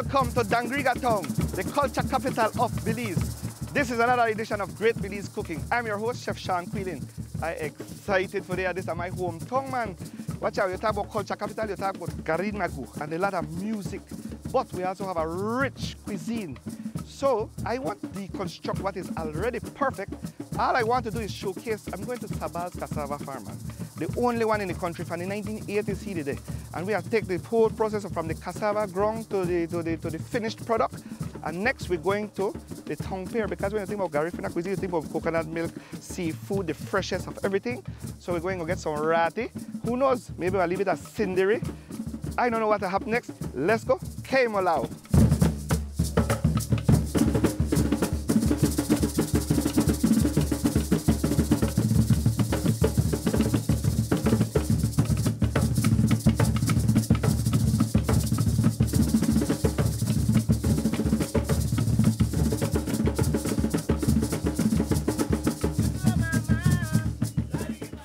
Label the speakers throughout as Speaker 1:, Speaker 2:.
Speaker 1: Welcome to Dangriga Town, the culture capital of Belize. This is another edition of Great Belize Cooking. I'm your host, Chef Sean Kuylen. I'm excited for this. This is my hometown, man. Watch out, you talk about culture capital, you talk about Garifuna and a lot of music. But we also have a rich cuisine. So I want to deconstruct what is already perfect. All I want to do is showcase, I'm going to Sabal's Cassava farm, man. The only one in the country from the 1980s he did it. And we have taken the whole process from the cassava ground to the finished product. And next we're going to the town fair, because when you think about Garifuna cuisine, you think of coconut milk, seafood, the freshest of everything. So we're going to get some ratty. Who knows? Maybe I'll leave it as cindery. I don't know what will happen next. Let's go. Came allow.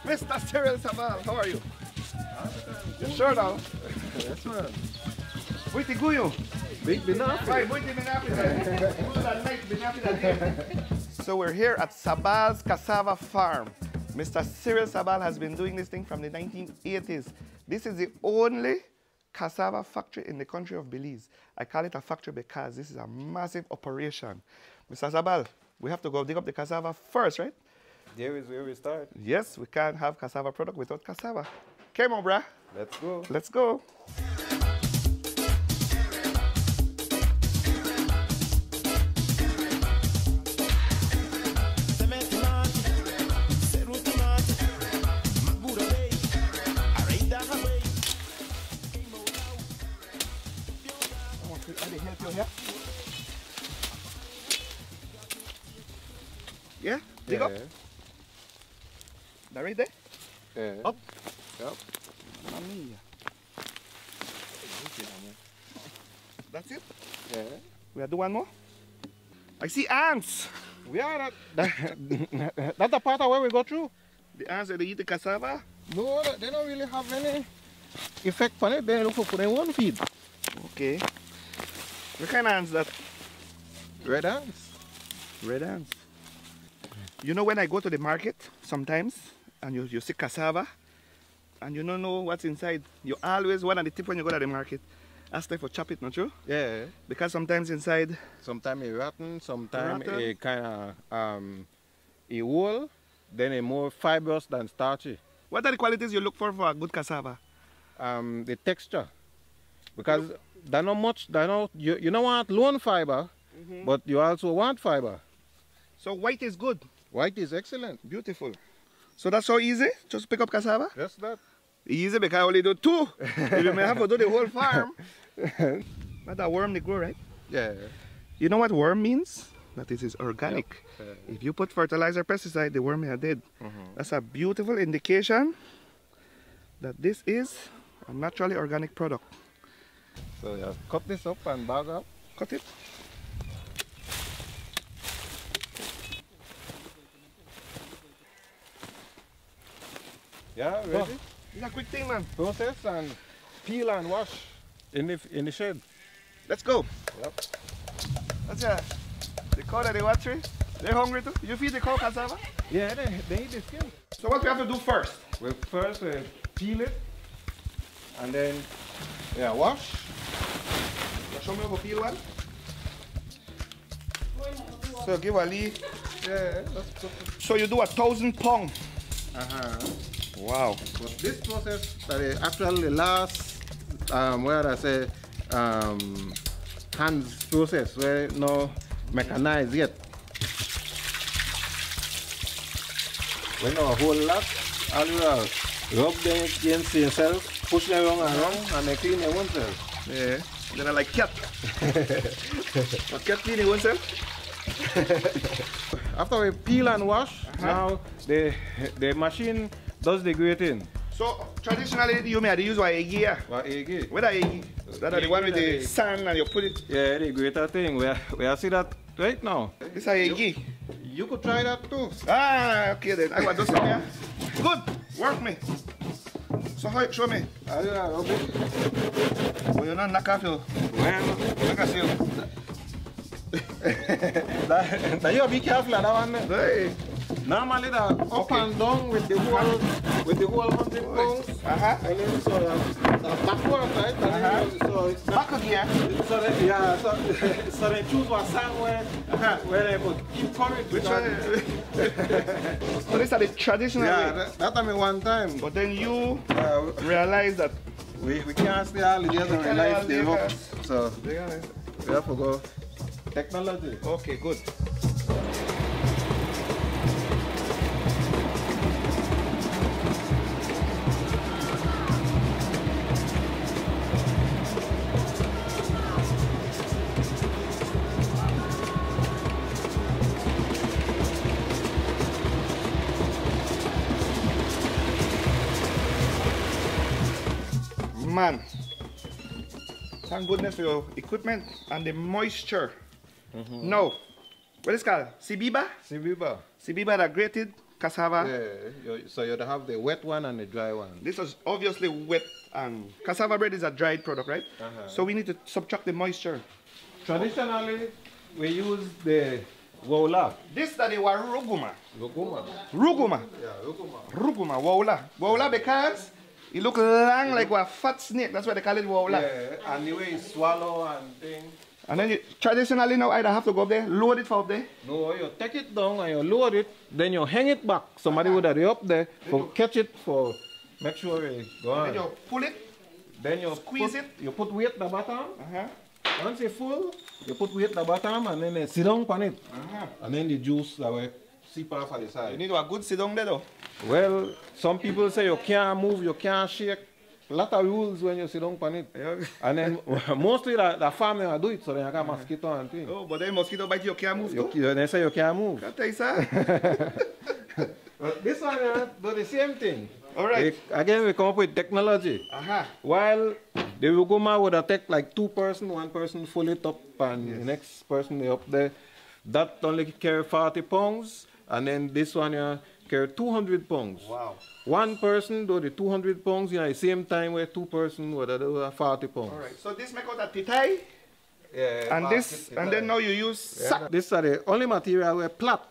Speaker 1: Mr. Sabal, how are you? You sure now?
Speaker 2: Yes, man.
Speaker 1: Buiti guyo.
Speaker 2: Big binapi.
Speaker 1: Right, buiti binapi. So we're here at Sabal's Cassava farm. Mr. Cyril Sabal has been doing this thing from the 1980s. This is the only cassava factory in the country of Belize. I call it a factory because this is a massive operation. Mr. Sabal, we have to go dig up the cassava first, right?
Speaker 2: There is where we start.
Speaker 1: Yes, we can't have cassava product without cassava. Come on, bruh.
Speaker 2: Let's go.
Speaker 1: Let's go. Yeah, dig up. That right there?
Speaker 2: Yeah.
Speaker 1: Up.
Speaker 2: Yep.
Speaker 1: That's it?
Speaker 2: Yeah.
Speaker 1: We have to do one more? I see ants.
Speaker 2: We are that's the part of where we go through.
Speaker 1: The ants that they eat the cassava?
Speaker 2: No, they don't really have any effect on it. They look for their own feed.
Speaker 1: Okay. What kind of ants that?
Speaker 2: Red ants.
Speaker 1: Red ants. You know, when I go to the market sometimes and you see cassava and you don't know what's inside, you always, one of the tips when you go to the market, ask them for chop it, not true?
Speaker 2: Yeah.
Speaker 1: Because sometimes inside...
Speaker 2: Sometimes it's rotten, sometimes it kind of a whole, then it's more fibrous than starchy.
Speaker 1: What are the qualities you look for a good cassava?
Speaker 2: The texture. Because they're not much, you don't want lone fiber, but you also want fiber.
Speaker 1: So white is good?
Speaker 2: White is excellent.
Speaker 1: Beautiful. So that's so easy? Just pick up cassava?
Speaker 2: Yes, that.
Speaker 1: Easy because I only do two. You may have to do the whole farm. But that worm they grow, right?
Speaker 2: Yeah.
Speaker 1: You know what worm means? That it is organic.
Speaker 2: Yep.
Speaker 1: If you put fertilizer, pesticide, the worm are dead. That's a beautiful indication that this is a naturally organic product.
Speaker 2: So yeah, cut this up and bag up.
Speaker 1: Cut it.
Speaker 2: Yeah, ready?
Speaker 1: It's a quick thing, man.
Speaker 2: Process and peel and wash in the shed.
Speaker 1: Let's go.
Speaker 2: Yep.
Speaker 1: That's the cow that they watching. They're hungry too. You feed the cow cassava?
Speaker 2: Yeah, they eat the skin.
Speaker 1: So what we have to do first?
Speaker 2: We first peel it and then wash.
Speaker 1: Show me how to peel one. So give a leaf.
Speaker 2: Yeah, that's good.
Speaker 1: So you do 1,000 pounds. Wow.
Speaker 2: But this process that is actually the last, where I say, hands process, where no mechanized yet. When you hold lot, all you rub them against yourself, push them around and around, and they clean their own self.
Speaker 1: Yeah. Then I like cat. A cat cleaning oneself.
Speaker 2: After we peel and wash, now the machine does the grating.
Speaker 1: So traditionally you may use what egg here.
Speaker 2: What egg?
Speaker 1: What are egg? That are the one with the sand and you put it.
Speaker 2: Yeah, the grater thing. We see that right now.
Speaker 1: This is egg.
Speaker 2: You could try that too.
Speaker 1: Ah, okay then. I want to some here. Good. Work me. So how, show me.
Speaker 2: Okay.
Speaker 1: Oh, you're not knock off you.
Speaker 2: Well,
Speaker 1: Look at you.
Speaker 2: now you be careful of that one.
Speaker 1: Hey.
Speaker 2: Normally the up and down with the whole 100 pounds. And then so the backward, right? And then so it's
Speaker 1: back again.
Speaker 2: So that, yeah, so they choose what song where they put keep courage.
Speaker 1: Which one? So these are the traditional way.
Speaker 2: That time one time.
Speaker 1: But then you realize that
Speaker 2: we can't stay all the days and realize the hook. So we have to go technology.
Speaker 1: Okay, good. Man, thank goodness for your equipment and the moisture. Now, what is it called? Sibiba?
Speaker 2: Sibiba.
Speaker 1: Sibiba, that grated cassava.
Speaker 2: Yeah, so you have the wet one and the dry one.
Speaker 1: This is obviously wet, and cassava bread is a dried product, right? So we need to subtract the moisture.
Speaker 2: Traditionally, we use the wola.
Speaker 1: This that is ruguma.
Speaker 2: Ruguma.
Speaker 1: Ruguma.
Speaker 2: Yeah, ruguma.
Speaker 1: Ruguma, wola. Wola because it looks long like a fat snake. That's why they call it wola.
Speaker 2: Yeah, and the way you swallow and thing.
Speaker 1: And then you, traditionally now, either have to go up there, load it for up there.
Speaker 2: No, you take it down and you load it, then you hang it back. Somebody would have it up there for catch it, for make sure it go on.
Speaker 1: Then you pull it,
Speaker 2: then you
Speaker 1: squeeze it.
Speaker 2: You put weight at the bottom. Once it's full, you put weight at the bottom and then they sit down on it. And then the juice that way seep off at the side.
Speaker 1: You need a good sit down there though.
Speaker 2: Well, some people say you can't move, you can't shake. A lot of rules when you sit down on it. And then mostly the farmer do it so they have mosquito and things.
Speaker 1: Oh, but then mosquito bite you can't move too?
Speaker 2: They say you can't move.
Speaker 1: Can't I say?
Speaker 2: But this one do the same thing.
Speaker 1: Alright.
Speaker 2: Again, we come up with technology. While the Ruguma would have take like 2 person, 1 person full it up and the next person up there. That only carry 40 pounds. And then this one carry 200 pounds.
Speaker 1: Wow.
Speaker 2: 1 person do the 200 pounds at the same time where 2 person would do 40 pounds.
Speaker 1: Alright, so this make out a titai.
Speaker 2: Yeah,
Speaker 1: and this, and then now you use sack.
Speaker 2: This are the only material where flat,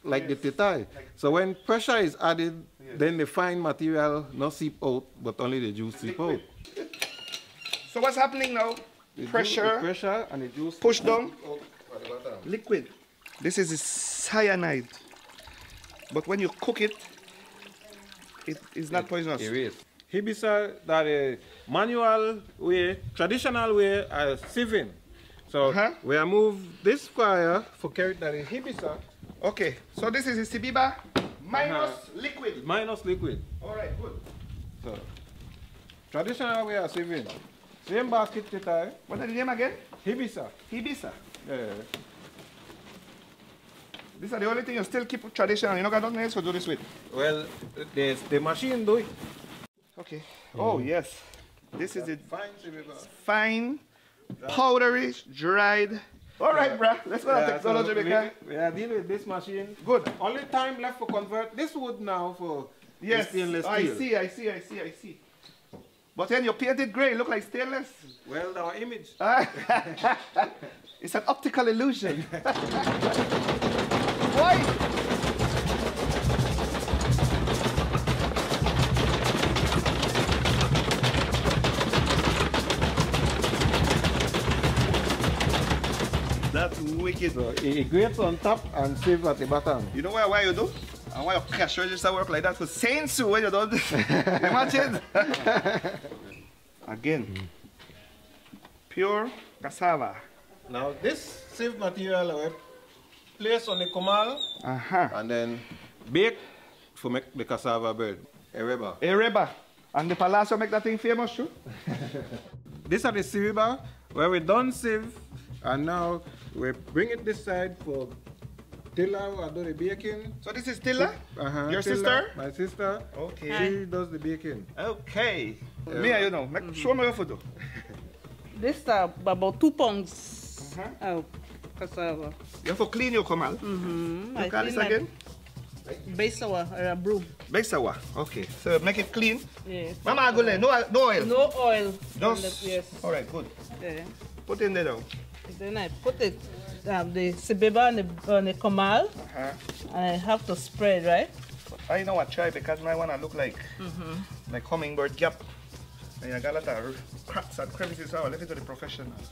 Speaker 2: like the titai. So when pressure is added, then the fine material not seep out, but only the juice seep out.
Speaker 1: So what's happening now? Pressure,
Speaker 2: pressure and the juice
Speaker 1: push down, liquid. This is cyanide. But when you cook it, it is not poisonous.
Speaker 2: It is. Hibisa, that a manual way, traditional way of sieving. So we have moved this fire for carry that is hibisa.
Speaker 1: Okay, so this is a sibiba minus liquid.
Speaker 2: Minus liquid.
Speaker 1: Alright, good.
Speaker 2: So traditional way of sieving. Same basket titai.
Speaker 1: What's the name again?
Speaker 2: Hibisa.
Speaker 1: Hibisa.
Speaker 2: Yeah.
Speaker 1: These are the only thing you still keep traditional. You don't got nothing else to do this with.
Speaker 2: Well, the machine do it.
Speaker 1: Okay. Oh yes. This is it.
Speaker 2: Fine,
Speaker 1: fine, powdery, dried. All right, bruh. Let's go to technology,
Speaker 2: so we are dealing with this machine.
Speaker 1: Good.
Speaker 2: Only time left for convert this wood now for stainless steel.
Speaker 1: I see. But then you painted gray, look like stainless.
Speaker 2: Well, our image.
Speaker 1: It's an optical illusion. Why? That's wicked.
Speaker 2: So it grates on top and sieves at the bottom.
Speaker 1: You know why you do? And why your cash register work like that? For saying so when you don't. Imagine. Again. Pure cassava.
Speaker 2: Now this sieve material we place on the comal and then bake to make the cassava bread. Ereba.
Speaker 1: Ereba. And the Palacio make that thing famous too?
Speaker 2: This is the sieve where we done sieve and now we bring it this side for Tilla who do the baking.
Speaker 1: So this is Tilla? Your
Speaker 2: Tilla,
Speaker 1: sister?
Speaker 2: My sister.
Speaker 1: Okay.
Speaker 2: She does the baking.
Speaker 1: Okay. Me, you know, show me your photo.
Speaker 3: This is about 2 pounds of cassava.
Speaker 1: You have to clean your comal.
Speaker 3: I
Speaker 1: You call this again?
Speaker 3: Besawa or a broom.
Speaker 1: Besawa. Okay. So make it clean.
Speaker 3: Yeah.
Speaker 1: Mama Agule, no oil.
Speaker 3: No oil.
Speaker 1: Just,
Speaker 3: yes.
Speaker 1: all right, good.
Speaker 3: Yeah.
Speaker 1: Put in there now.
Speaker 3: Then I put it, the sebeba on the kamal, and I have to spread, right?
Speaker 1: I know what try because I want to look like hummingbird gap. And I got a lot of cracks and crevices. So I'll leave it to the professionals.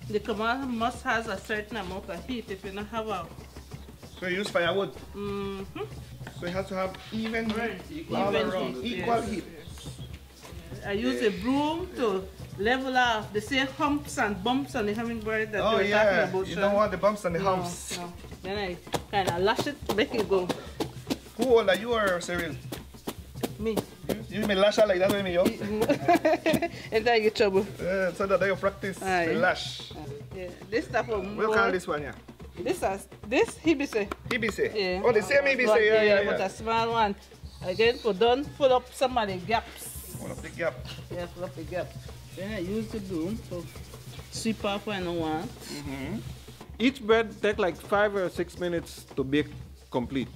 Speaker 3: The kamal must have a certain amount of heat if you don't have a...
Speaker 1: So you use firewood? So it has to have even heat, equal heat.
Speaker 3: I use a broom to level off the same humps and bumps on the hummingbird that you were talking about.
Speaker 1: You don't want the bumps and the humps.
Speaker 3: No. Then I kind of lash it, make it go.
Speaker 1: Who old are you or Cyril?
Speaker 3: Me.
Speaker 1: You may lash out like that with me, yo?
Speaker 3: And I get trouble.
Speaker 1: So that you practice the lash.
Speaker 3: Yeah. This stuff will
Speaker 1: we'll call this one, yeah?
Speaker 3: This hibise.
Speaker 1: Hibise?
Speaker 3: Yeah.
Speaker 1: Oh, the same hibise, yeah.
Speaker 3: But a small one. Again, full up some of the gaps.
Speaker 1: Full up the gap.
Speaker 3: Yeah, full up the gap. Then I use the broom to sweep off when I want.
Speaker 2: Each bread take like 5 or 6 minutes to bake complete.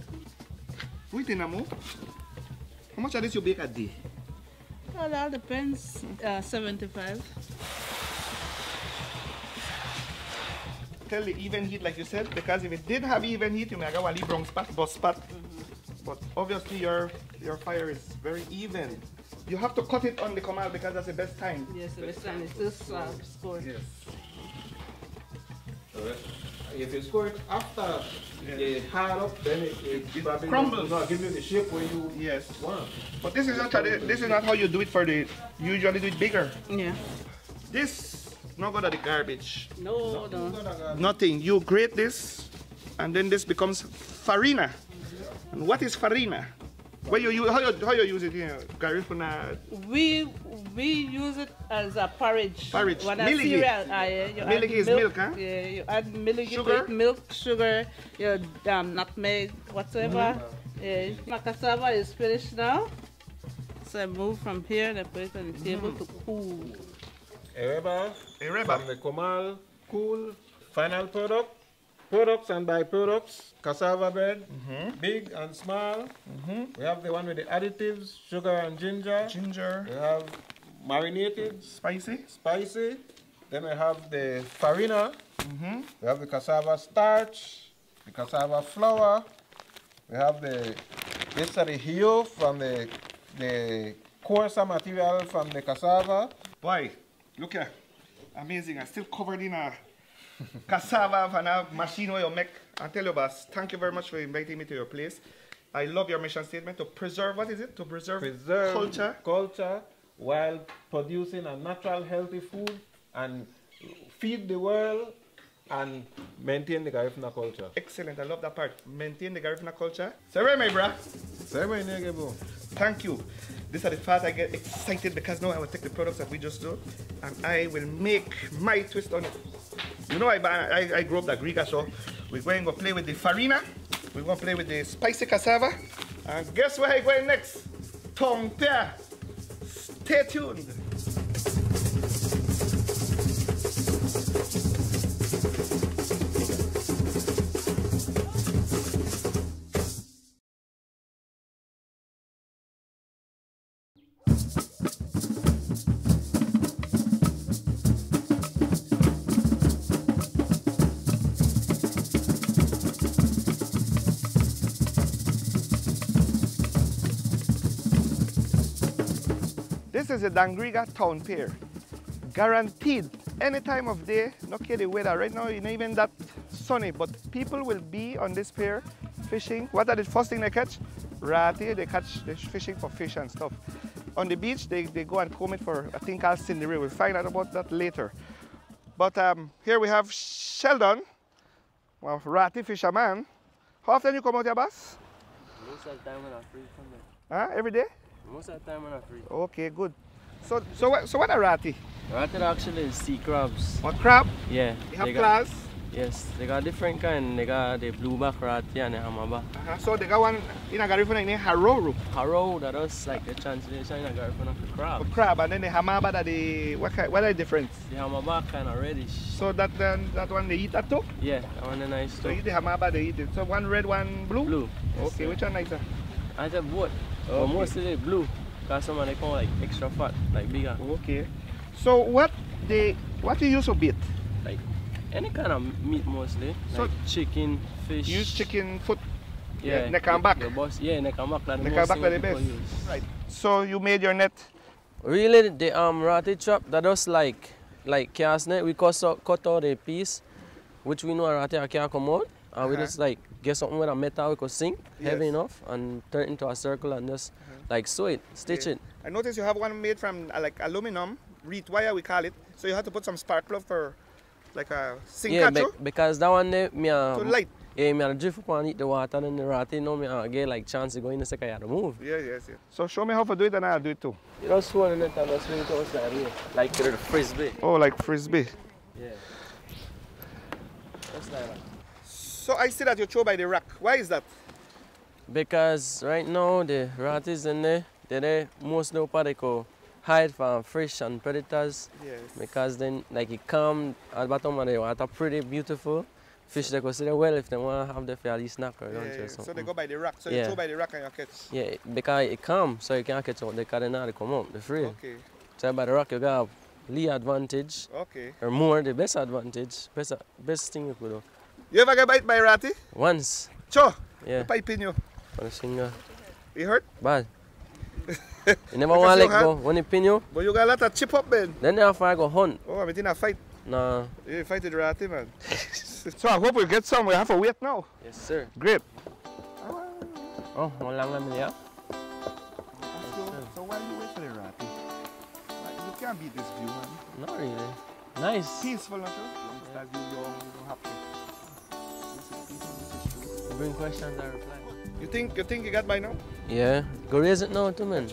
Speaker 1: Wait in a moment. How much of this you bake a day?
Speaker 3: Well, all depends. 75.
Speaker 1: Tell the even heat like you said, because if it did have even heat, you may have a brown spot, bus spot. But obviously your fire is very even. You have to cut it on the kamal because that's the best time.
Speaker 3: Yes, the best time is this score.
Speaker 1: Yes.
Speaker 2: If you score it after the hard up, then it
Speaker 1: crumbles.
Speaker 2: No, give you the shape where you want.
Speaker 1: But this is not how you do it for the. You usually do it bigger.
Speaker 3: Yeah.
Speaker 1: This not go to the garbage.
Speaker 3: No.
Speaker 1: Nothing. You grate this, and then this becomes farina. And what is farina? How you use it here, Garifuna?
Speaker 3: We use it as a porridge.
Speaker 1: Porridge.
Speaker 3: Milky.
Speaker 1: Milky is milk, huh?
Speaker 3: Yeah, you add milky
Speaker 1: Sugar?
Speaker 3: to it, milk, sugar, your nutmeg, whatever. Yeah. My cassava is finished now. So I move from here and I put it on the table to cool.
Speaker 2: Ereba.
Speaker 1: Ereba.
Speaker 2: From the Komal, cool. Final product. Products and byproducts, cassava bread, big and small. We have the one with the additives, sugar and ginger. We have marinated, spicy. Then we have the farina. We have the cassava starch, the cassava flour. We have this is the hio from the coarser material from the cassava.
Speaker 1: Boy, look here, amazing. I'm still covered in a cassava and a machine where you make. I tell you, boss, thank you very much for inviting me to your place. I love your mission statement to preserve, what is it? To preserve
Speaker 2: culture while producing a natural, healthy food and feed the world and maintain the Garifuna culture.
Speaker 1: Excellent, I love that part. Maintain the Garifuna culture. Say my brah. Thank you. These are the parts I get excited because now I will take the products that we just do and I will make my twist on it. You know, I grew up Dangriga, so we're going to play with the farina, we're going to play with the spicy cassava, and guess where I'm going next? Tongue Pia. Stay tuned. This is a Dangriga Town pier. Guaranteed, any time of day, not care the weather. Right now, it's not even that sunny, but people will be on this pier fishing. What are the first thing they catch? Ratty, they're fishing for fish and stuff. On the beach, they go and comb it for a thing called cindery. We'll find out about that later. But here we have Sheldon, well, ratty fisherman. How often you come out here, boss?
Speaker 4: Most of the time when I'm free, come
Speaker 1: here. Every day?
Speaker 4: Most of the time when I'm free.
Speaker 1: Okay, good. So what are ratty?
Speaker 4: Ratty actually is sea crabs.
Speaker 1: What crab?
Speaker 4: Yeah.
Speaker 1: They have claws?
Speaker 4: Yes, they got different kind. They got the blueback ratty and the hammerback.
Speaker 1: So they got one in a Garifuna named Harrow.
Speaker 4: Harrow, that was like the translation in a Garifuna for crab.
Speaker 1: For crab, and then the hammerback that they what are the difference?
Speaker 4: The hammerback kind of reddish.
Speaker 1: So that one they eat that too?
Speaker 4: Yeah, that one is nice too.
Speaker 1: So eat the hammerback, they eat it. So one red, one blue?
Speaker 4: Blue. Yes,
Speaker 1: okay,
Speaker 4: sir.
Speaker 1: which one nicer?
Speaker 4: I said both. But mostly they blue. Because some of them come like extra fat, like bigger.
Speaker 1: Okay. So what do you use for bait?
Speaker 4: Like any kind of meat mostly.
Speaker 1: So
Speaker 4: like chicken, fish.
Speaker 1: Use chicken foot?
Speaker 4: Yeah,
Speaker 1: neck and back?
Speaker 4: Yeah, neck and back. Like
Speaker 1: Neck and back are the best. Right. So you made your net?
Speaker 4: Really, the ratty trap, that was like cast net. We cut out the piece, which we know a ratty can't come out. And we just like get something with a metal we could sink heavy enough and turn it into a circle and just like sew it, stitch it.
Speaker 1: I noticed you have one made from like aluminum, reed wire we call it. So you have to put some spark plug for like a sink catcher?
Speaker 4: Because that one there,
Speaker 1: so light.
Speaker 4: Yeah, I drift up and eat the water and the ratty, no, I get like chance to go in the second, I have to move.
Speaker 1: Yes. So show me how to do it and I'll do it too.
Speaker 4: You just swing in it and just swing it outside here. Like the frisbee.
Speaker 1: Oh, like frisbee.
Speaker 4: Yeah. Just like that.
Speaker 1: So I see that you throw by the rack. Why is that?
Speaker 4: Because right now the ratties in there, they're there mostly up they could hide from fish and predators.
Speaker 1: Yes.
Speaker 4: Because then like it come at the bottom of the water pretty beautiful. Fish they could see the well if they want to have the fairly snack or lunch or something.
Speaker 1: So they go by the rack. So you throw by the rack and you catch.
Speaker 4: Yeah, because it come so you can't catch out because they not come up, they're free.
Speaker 1: Okay.
Speaker 4: So by the rack you got lead advantage.
Speaker 1: Okay.
Speaker 4: Or more the best advantage. Best thing you could do.
Speaker 1: You ever get bite by a ratty?
Speaker 4: Once.
Speaker 1: Sure.
Speaker 4: Yeah.
Speaker 1: The pipe in you.
Speaker 4: On a finger.
Speaker 1: You hurt?
Speaker 4: Bad. You never want to let go when you pin you.
Speaker 1: But you got a lot of chip up, man.
Speaker 4: Then you have to go hunt.
Speaker 1: Oh, I'm in a fight.
Speaker 4: Nah.
Speaker 1: You fight with the ratty, man. So I hope we get some. We have to wait now.
Speaker 4: Yes, sir.
Speaker 1: Great.
Speaker 4: Oh, one lang naman yan.
Speaker 1: So why do you wait for the ratty? You can't beat this view, man.
Speaker 4: Not really. Nice.
Speaker 1: Peaceful, not true? Youngsters, you don't have to.
Speaker 4: You bring questions, I reply.
Speaker 1: You think you got by now?
Speaker 4: Yeah. Go raise it now too, man.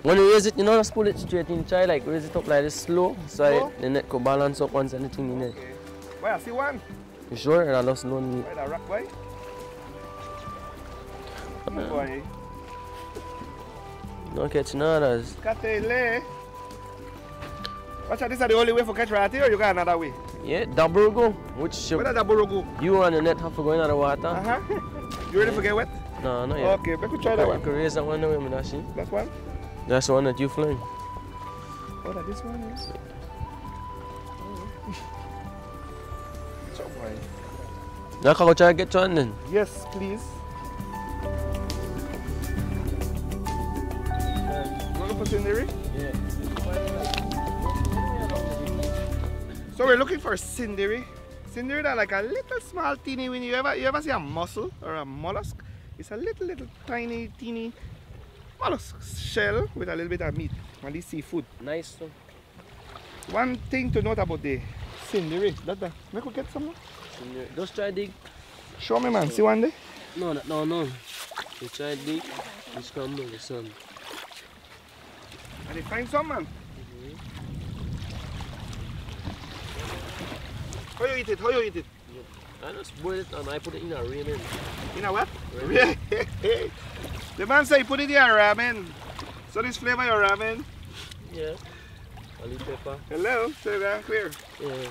Speaker 4: When you raise it, you know, just pull it straight in. Try like raise it up like this slow. So the net could balance up once anything in it.
Speaker 1: Okay. Why, I see one.
Speaker 4: You sure? I lost one.
Speaker 1: Why, that rock, boy? Boy.
Speaker 4: No catching others.
Speaker 1: Katele. Watch out, this is the only way for catch ratty or you got another way?
Speaker 4: Yeah, double go. Which
Speaker 1: Where does that burro go?
Speaker 4: you and the net have to go into the water.
Speaker 1: You ready to get wet?
Speaker 4: No, not yet.
Speaker 1: Okay, let me try that one.
Speaker 4: You can raise that one away, man.
Speaker 1: That one?
Speaker 4: That's the one that you flying.
Speaker 1: Oh, that this one is? So boy.
Speaker 4: Now can I go try to get one then?
Speaker 1: Yes, please. Looking for scenery?
Speaker 4: Yeah.
Speaker 1: So we're looking for cindery. Cindery that like a little small teeny weeny. You ever see a mussel or a mollusk? It's a little tiny teeny mollusk shell with a little bit of meat and this seafood.
Speaker 4: Nice too.
Speaker 1: One thing to note about the cindery, that we could get some.
Speaker 4: Just try dig.
Speaker 1: Show me, man. See one day?
Speaker 4: No. You try dig. You scramble the sun.
Speaker 1: And you find some, man. How you eat it?
Speaker 4: I just boil it and I put it in a ramen.
Speaker 1: You know what? Ramen. The man say put it in a ramen. So this flavor your ramen.
Speaker 4: Yeah. A little pepper.
Speaker 1: Hello, say that clear.
Speaker 4: Yeah.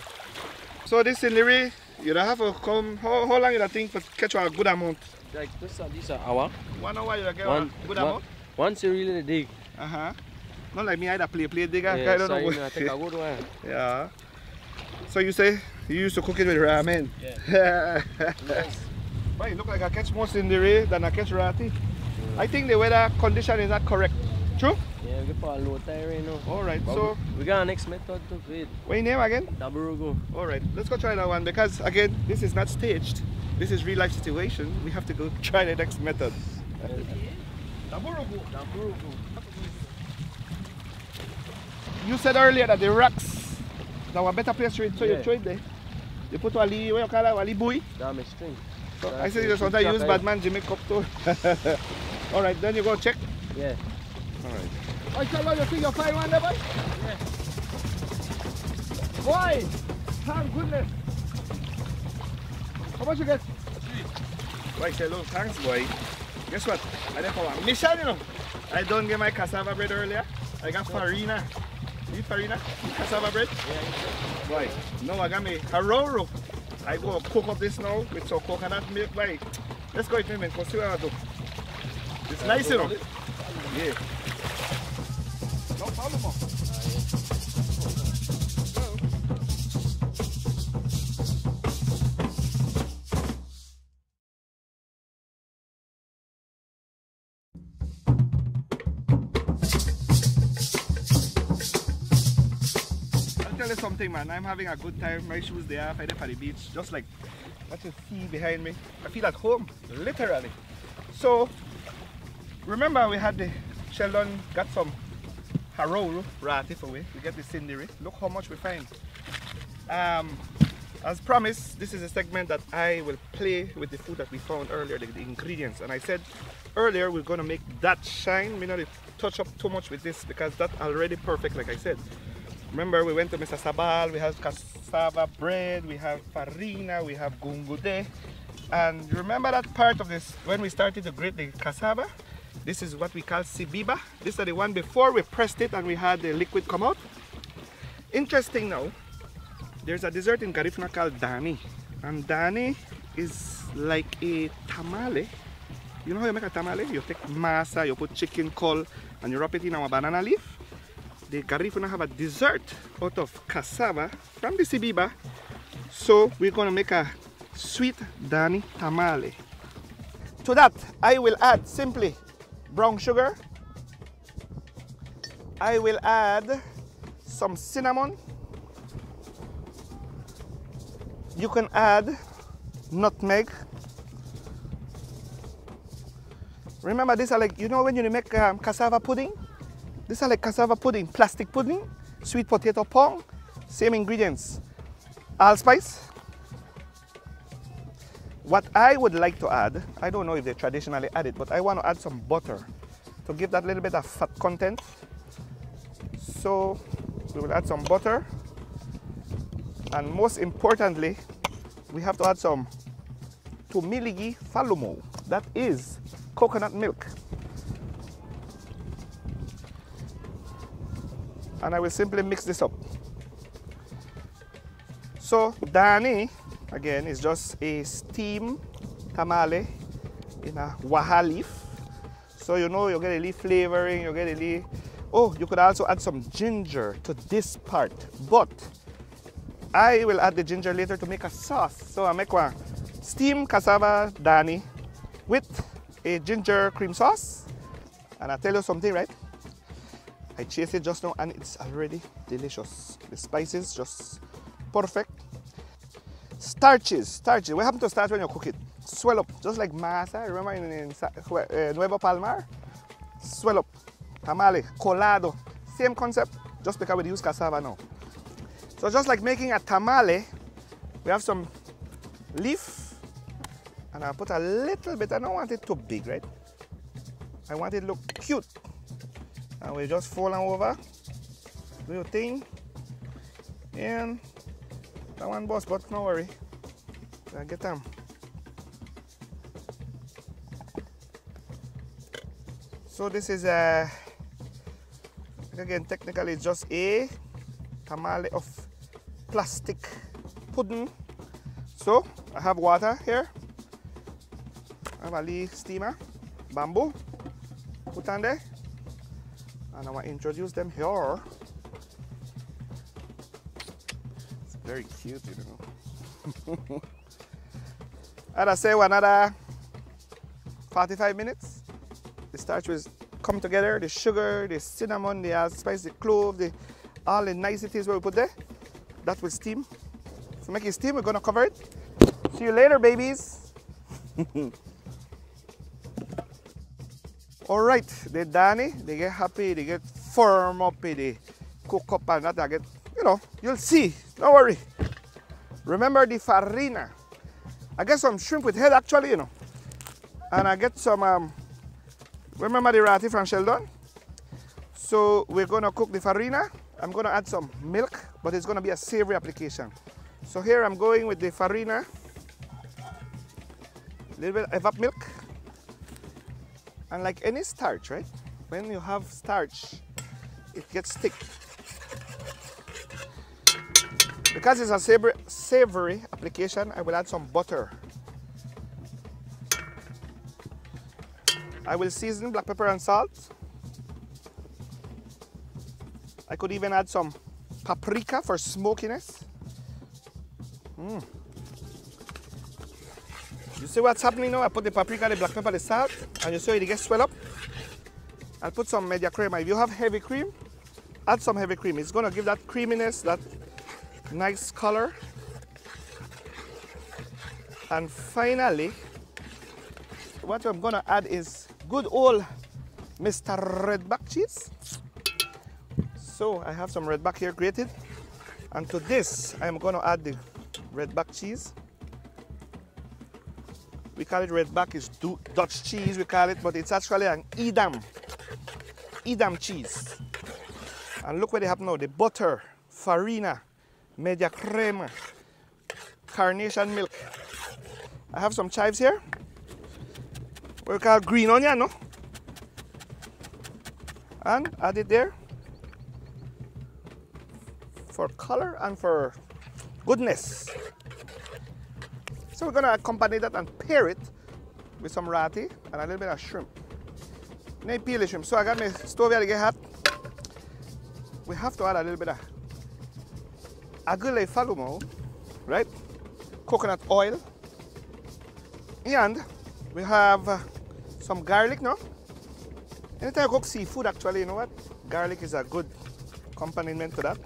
Speaker 1: So this cindery, you don't have to come. How long you think for catch a good amount?
Speaker 4: Like this an hour.
Speaker 1: 1 hour you get a good amount?
Speaker 4: Once you really dig.
Speaker 1: Not like me, I play digger.
Speaker 4: Yeah,
Speaker 1: I don't know.
Speaker 4: I take a good one.
Speaker 1: Yeah. So you say you used to cook it with ramen?
Speaker 4: Yeah.
Speaker 1: But it look like I catch more cindery than I catch ratty. I think the weather condition is not correct. True?
Speaker 4: Yeah, we put a low tire right now.
Speaker 1: Alright, so
Speaker 4: we got a next method to feed.
Speaker 1: What's your name again?
Speaker 4: Daburugu.
Speaker 1: Alright, let's go try that one because again, this is not staged. This is real life situation. We have to go try the next method. Daburugu. You said earlier that the rocks that were better place to it, so you throw it there. You put wali, what you call that, wali bui?
Speaker 4: Damage string.
Speaker 1: So I said you just want to use Badman Jimmy Cup too. Alright, then you go check.
Speaker 4: Yeah.
Speaker 1: Alright. I tell you, you think you'll find one there, boy?
Speaker 4: Yeah.
Speaker 1: Boy! Thank goodness. How much you get? Boy, say hello, thanks boy. Guess what? I did for a mission, you know. I don't get my cassava bread earlier. I got farina. You eat farina? Eat cassava bread? Yeah. Boy, no, I got me haroro. I go cook up this now with some coconut milk. Boy, let's go eat me, man. Go see what I do. It's nice, you know. Yeah. No problem, man. Something, man, I'm having a good time. My shoes they are off, I did for the beach, just like what you see behind me. I feel at home, literally. So remember we had the Sheldon got some haroro ratty for we get the cindery. Look how much we find. As promised, this is a segment that I will play with the food that we found earlier, the ingredients. And I said earlier we're gonna make that shine. We not touch up too much with this because that's already perfect, like I said. Remember, we went to Mr. Sabal, we have cassava bread, we have farina, we have gungude. And you remember that part of this, when we started to grate the cassava? This is what we call sibiba. This is the one before we pressed it and we had the liquid come out. Interesting now, there's a dessert in Garifuna called dani. And dani is like a tamale. You know how you make a tamale? You take masa, you put chicken caul, and you wrap it in a banana leaf. The Garifuna have a dessert out of cassava from the sibiba. So we're going to make a sweet dani tamale. To that, I will add simply brown sugar. I will add some cinnamon. You can add nutmeg. Remember, these are like, you know when you make cassava pudding? These are like cassava pudding, plastic pudding, sweet potato pong, same ingredients. Allspice. What I would like to add, I don't know if they traditionally add it, but I want to add some butter to give that little bit of fat content. So we will add some butter. And most importantly, we have to add some tumiligi falumo. That is coconut milk. And I will simply mix this up. So dani, again, is just a steamed tamale in a waha leaf. So you know you get a leaf flavoring, you get a leaf. Oh, you could also add some ginger to this part, but I will add the ginger later to make a sauce. So I make one steamed cassava dani with a ginger cream sauce. And I tell you something, right? I chase it just now and it's already delicious. The spices just perfect. Starches. What happens to starch when you cook it? Swell up, just like masa. Remember in Nuevo Palmar? Swell up. Tamale, colado. Same concept, just because we use cassava now. So just like making a tamale, we have some leaf. And I'll put a little bit. I don't want it too big, right? I want it to look cute. And we just fold them over, do your thing, and that one boss, but no worry, I get them. So this is again technically it's just a tamale of plastic pudding. So I have water here, I have a little steamer, bamboo, put on there. And I want to introduce them here. It's very cute, you know. And I say another 45 minutes. The starch will come together, the sugar, the cinnamon, the allspice, the clove, all the niceties we put there. That will steam. So make it steam, we're gonna cover it. See you later, babies. All right, they dani, they get happy, they get firm up, they cook up and that, they get, you know, you'll see, don't worry. Remember the farina. I get some shrimp with head actually, you know. And I get some, remember the ratty from Sheldon? So we're gonna cook the farina. I'm gonna add some milk, but it's gonna be a savory application. So here I'm going with the farina. little bit of evap milk. And like any starch, right? When you have starch, it gets thick. Because it's a savory application, I will add some butter. I will season black pepper and salt. I could even add some paprika for smokiness. You see what's happening now? I put the paprika, the black pepper, the salt, and you see it gets swell up. I'll put some media crema. If you have heavy cream, add some heavy cream. It's gonna give that creaminess, that nice color. And finally, what I'm gonna add is good old Mr. Redback cheese. So I have some redback here grated. And to this, I'm gonna add the redback cheese. We call it redback, it's Dutch cheese we call it, but it's actually an Edam cheese. And look what they have now, the butter, farina, media crema, carnation milk. I have some chives here, what we call green onion, no? And add it there for color and for goodness. So we're gonna accompany that and pair it with some ratty and a little bit of shrimp. Now peel the shrimp. So I got my stove here to get hot. We have to add a little bit of agule falumo, right? Coconut oil. And we have some garlic now. Anytime I cook seafood, actually, you know what? Garlic is a good accompaniment to that.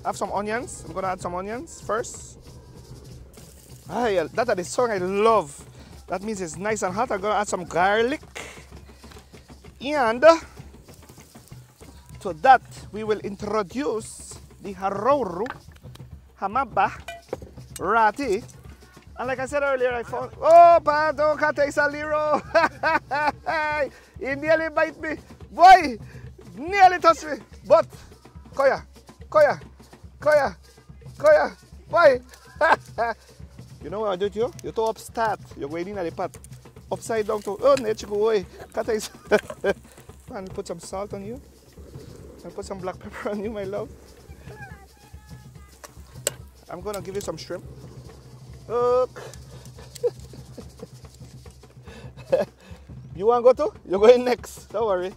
Speaker 1: I have some onions. I'm gonna add some onions first. That is the song I love. That means it's nice and hot. I'm gonna add some garlic. And to that, we will introduce the haroru, hamaba, ratty. And like I said earlier, I found, oh, pardon, kate saliro. He nearly bite me. Boy, nearly touched me. But, koya, boy. You know what I do to you? You to upstart. You're going in at the pot. Upside down to, oh, let's go away. And put some salt on you. And put some black pepper on you, my love. I'm gonna give you some shrimp. Look. You want to go to? You're going next. Don't worry.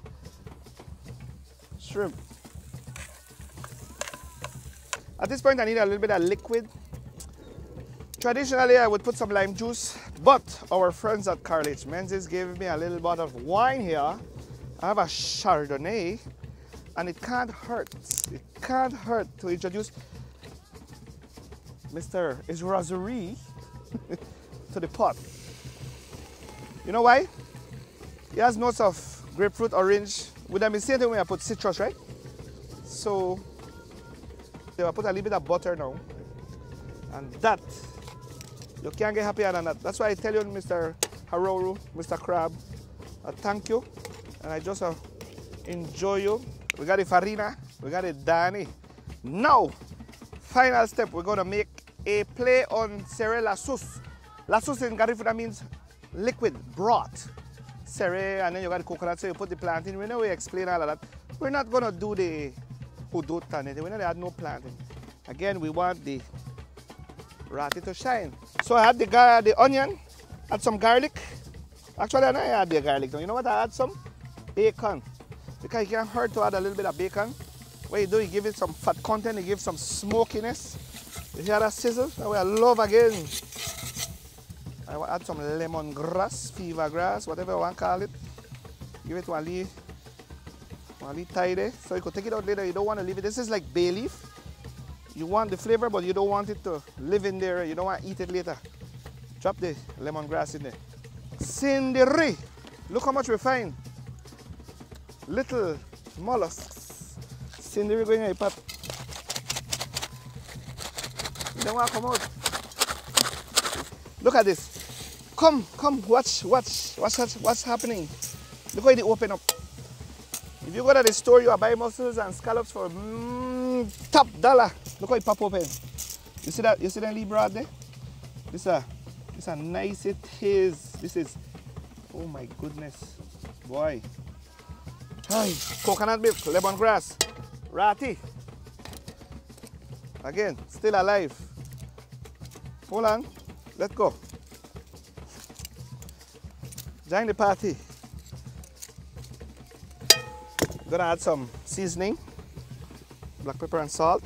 Speaker 1: Shrimp. At this point, I need a little bit of liquid. Traditionally, I would put some lime juice, but our friends at Carl H. Menzies gave me a little bit of wine here. I have a Chardonnay, and it can't hurt. It can't hurt to introduce Mr. Rosary to the pot. You know why? It has notes of grapefruit, orange. Would I be saying when I put citrus, right? So, I put a little bit of butter now, and that. You can't get happier than that. That's why I tell you, Mr. Haroru, Mr. Crab, thank you. And I just enjoy you. We got the farina, we got the Dani. Now, final step, we're gonna make a play on sere la sauce. La sauce in Garifuna means liquid, broth. Sere, and then you got the coconut, so you put the plantain. We know we explain all of that. We're not gonna do the hudut and anything. We're not add no plantain. Again, we want the ratty to shine. So I had the onion, add some garlic. Actually, I don't add the garlic now. You know what? I add some bacon. Because it can't hurt to add a little bit of bacon. What you do, you give it some fat content, you give some smokiness. You hear that sizzle? That's what I love again. I will add some lemongrass, fever grass, whatever you want to call it. Give it one little tidy. So you could take it out later. You don't want to leave it. This is like bay leaf. You want the flavor, but you don't want it to live in there. You don't want to eat it later. Drop the lemongrass in there. Cindery. Look how much we find. Little mollusks. Cindery going in the pot. You don't want to come out. Look at this. Come, watch. What's happening? Look how they open up. If you go to the store, you are buying mussels and scallops for top dollar. Look how it pop open. You see that? You see that leaf rod there? This This is nice it is. This is, oh my goodness, boy. Ay, coconut milk, lemongrass, ratty. Again, still alive. Hold on, let's go. Join the party. Gonna add some seasoning, black pepper and salt.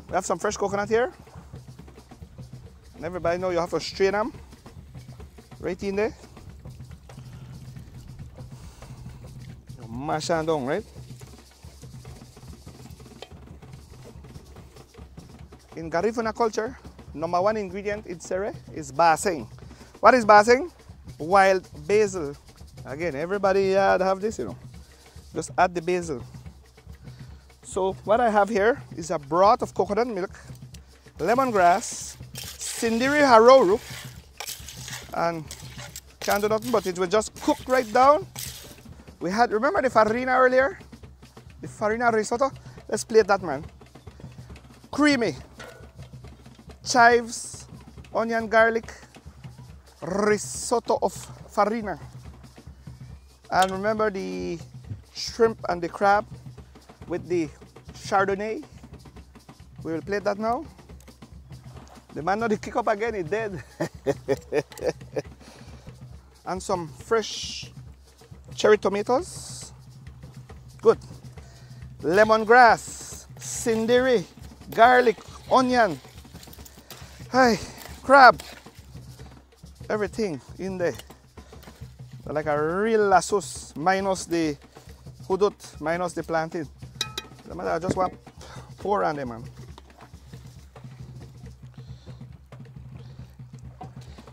Speaker 1: We have some fresh coconut here. And everybody know you have to strain them right in there. You mash them down, right? In Garifuna culture, #1 ingredient in sere is basing. What is basing? Wild basil. Again, everybody have this, you know. Just add the basil. So what I have here is a broth of coconut milk, lemongrass, sindiri haroru, and can't do nothing but it will just cook right down. We had, remember the farina earlier? The farina risotto? Let's plate that, man. Creamy. Chives, onion, garlic, risotto of farina. And remember the shrimp and the crab with the Chardonnay. We will plate that now. The man not kick up again, he's dead. And some fresh cherry tomatoes. Good. Lemongrass, sindiri, garlic, onion. Hey, crab. Everything in there. Like a real lassos, minus the hudut, minus the plantain. I just want pour on them, man.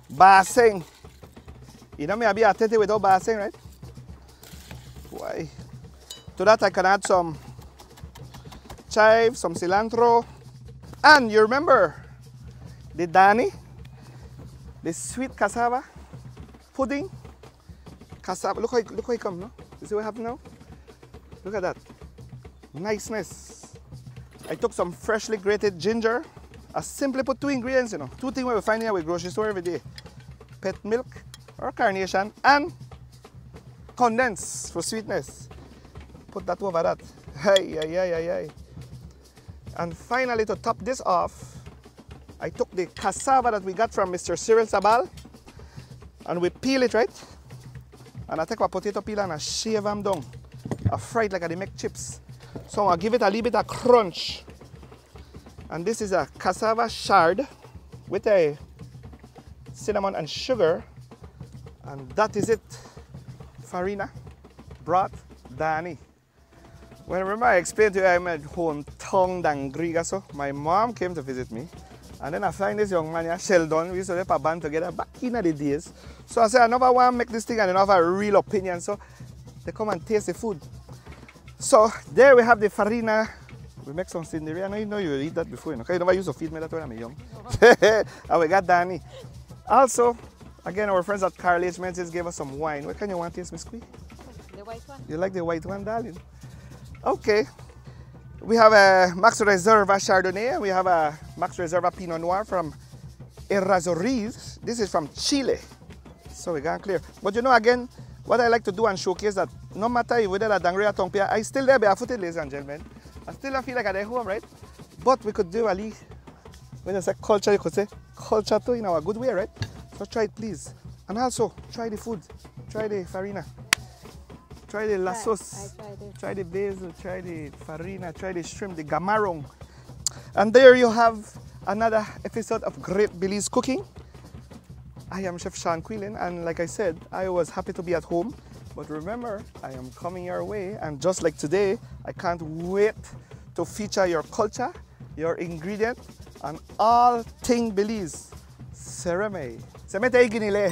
Speaker 1: Basing. You know me, I be attentive without basing, right? Why? To that I can add some chives, some cilantro. And you remember the Dani, the sweet cassava pudding. Cassava, look how it comes, no? You see what happened now? Look at that. Niceness. I took some freshly grated ginger. I simply put 2 ingredients, you know. 2 things we find here with grocery store every day. Pet milk or carnation and condensed for sweetness. Put that over that. Hey, ay, ay, ay, ay. And finally, to top this off, I took the cassava that we got from Mr. Cyril Sabal and we peel it, right? And I take a potato peeler and I shave them down. I fry it like they make chips. So I'll give it a little bit of crunch. And this is a cassava shard with a cinnamon and sugar. And that is it. Farina, broth, Dani. Well, remember I explained to you I'm at hometown Dangriga, so my mom came to visit me. And then I find this young man here, Sheldon. We used to have a band together back in the days. So I said, I never want to make this thing and I don't have a real opinion. So they come and taste the food. So there we have the farina. We make some sindiri. I know you eat that before, you know. You never used to feed me that when I'm young. And we got Dani. Also, again, our friends at Carl H. Menzies gave us some wine. What kind you want to taste, Miss Quee?
Speaker 5: The white one.
Speaker 1: You like the white one, darling? Okay. We have a Max Reserva Chardonnay. We have a Max Reserva Pinot Noir from Errazuriz. This is from Chile. So we got clear. But you know, again, what I like to do and showcase that no matter whether at Dangriga Town, I still there barefooted, ladies and gentlemen. I still don't feel like I'm at home, right? But we could do a little, when I say culture, you could say culture too in our good way, right? So try it, please. And also, try the food. Try the farina. Try the lassos. Try the basil. Try the farina. Try the shrimp, the gamarong. And there you have another episode of Great Belize Cooking. I am Chef Sean Kuylen, and like I said, I was happy to be at home. But remember, I am coming your way, and just like today, I can't wait to feature your culture, your ingredient, and all thing Belize. Sereme. Se mete ahí, Guinile.